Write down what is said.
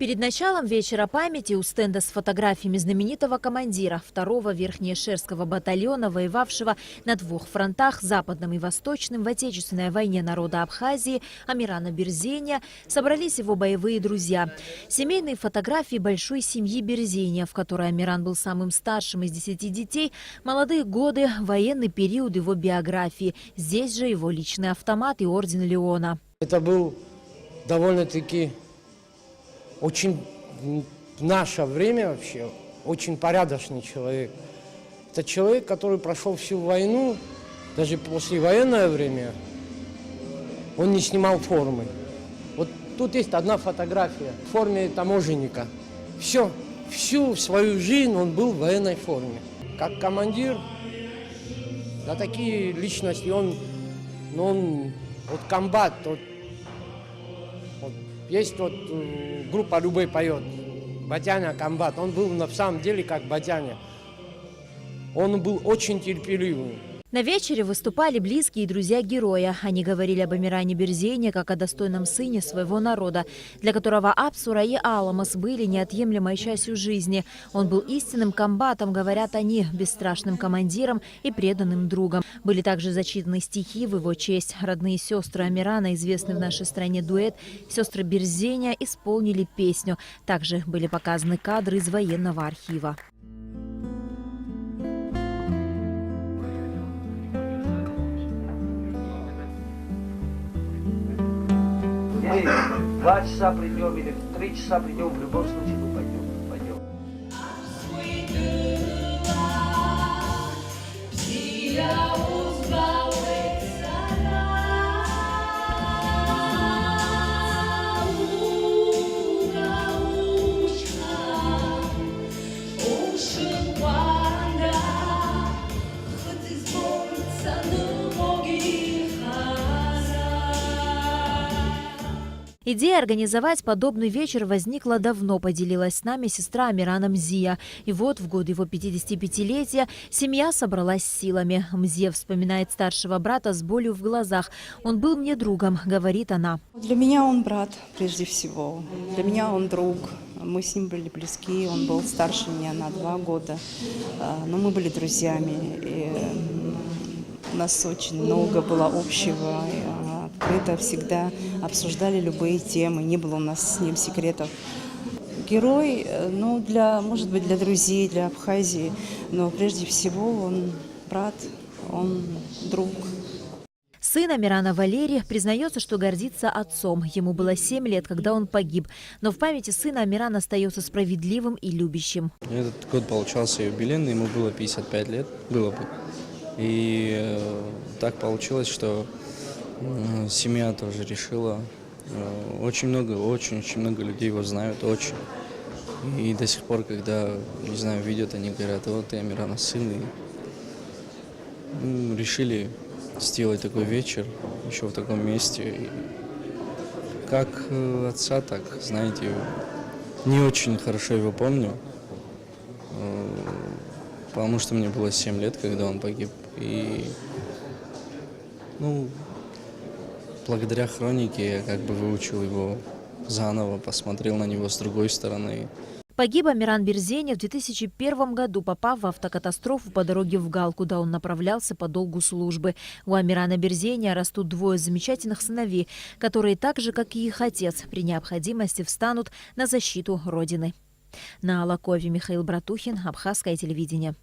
Перед началом вечера памяти у стенда с фотографиями знаменитого командира 2-го Верхнеэшерского батальона, воевавшего на двух фронтах, западном и восточном, в Отечественной войне народа Абхазии, Амирана Берзения, собрались его боевые друзья. Семейные фотографии большой семьи Берзения, в которой Амиран был самым старшим из 10 детей, молодые годы, военный период его биографии. Здесь же его личный автомат и орден Леона. Это был довольно-таки очень в наше время вообще очень порядочный человек. Это человек, который прошел всю войну, даже послевоенное время, он не снимал формы. Вот тут есть одна фотография в форме таможенника. Всю свою жизнь он был в военной форме. Как командир, да, такие личности, он вот комбат, есть группа «Любой поет», Батяня комбат, он был на самом деле как Батяня. Он был очень терпеливый. На вечере выступали близкие и друзья героя. Они говорили об Амиране Берзения как о достойном сыне своего народа, для которого Апсура и Аламос были неотъемлемой частью жизни. Он был истинным комбатом, говорят они, бесстрашным командиром и преданным другом. Были также зачитаны стихи в его честь. Родные сестры Амирана, известный в нашей стране дуэт «Сестры Берзения», исполнили песню. Также были показаны кадры из военного архива. Мы в 2 часа придем или в 3 часа придем, в любом случае мы пойдем. Идея организовать подобный вечер возникла давно, поделилась с нами сестра Амирана Мзия. И вот в год его 55-летия семья собралась силами. Мзия вспоминает старшего брата с болью в глазах. «Он был мне другом», — говорит она. Для меня он брат, прежде всего. Для меня он друг. Мы с ним были близки. Он был старше меня на 2 года. Но мы были друзьями. И у нас очень много было общего. Открыто всегда обсуждали любые темы, не было у нас с ним секретов. Герой, может быть, для друзей, для Абхазии, но прежде всего он брат, он друг. Сын Амирана Валерий признается, что гордится отцом. Ему было 7 лет, когда он погиб. Но в памяти сына Амиран остается справедливым и любящим. Этот год получался юбилейный, ему было 55 лет, было бы. И так получилось, что семья тоже решила. Очень много людей его знают, очень. И до сих пор, когда, не знаю, видят, они говорят: вот ты Амирана сын. И решили сделать такой вечер еще в таком месте. И как отца, так, знаете, не очень хорошо его помню, потому что мне было 7 лет, когда он погиб. И, благодаря хронике я как бы выучил его заново, посмотрел на него с другой стороны. Погиб Амиран Берзения в 2001 году, попав в автокатастрофу по дороге в Гал, куда он направлялся по долгу службы. У Амирана Берзения растут 2 замечательных сыновей, которые так же, как и их отец, при необходимости встанут на защиту Родины. На Алакове Михаил Братухин, Абхазское телевидение.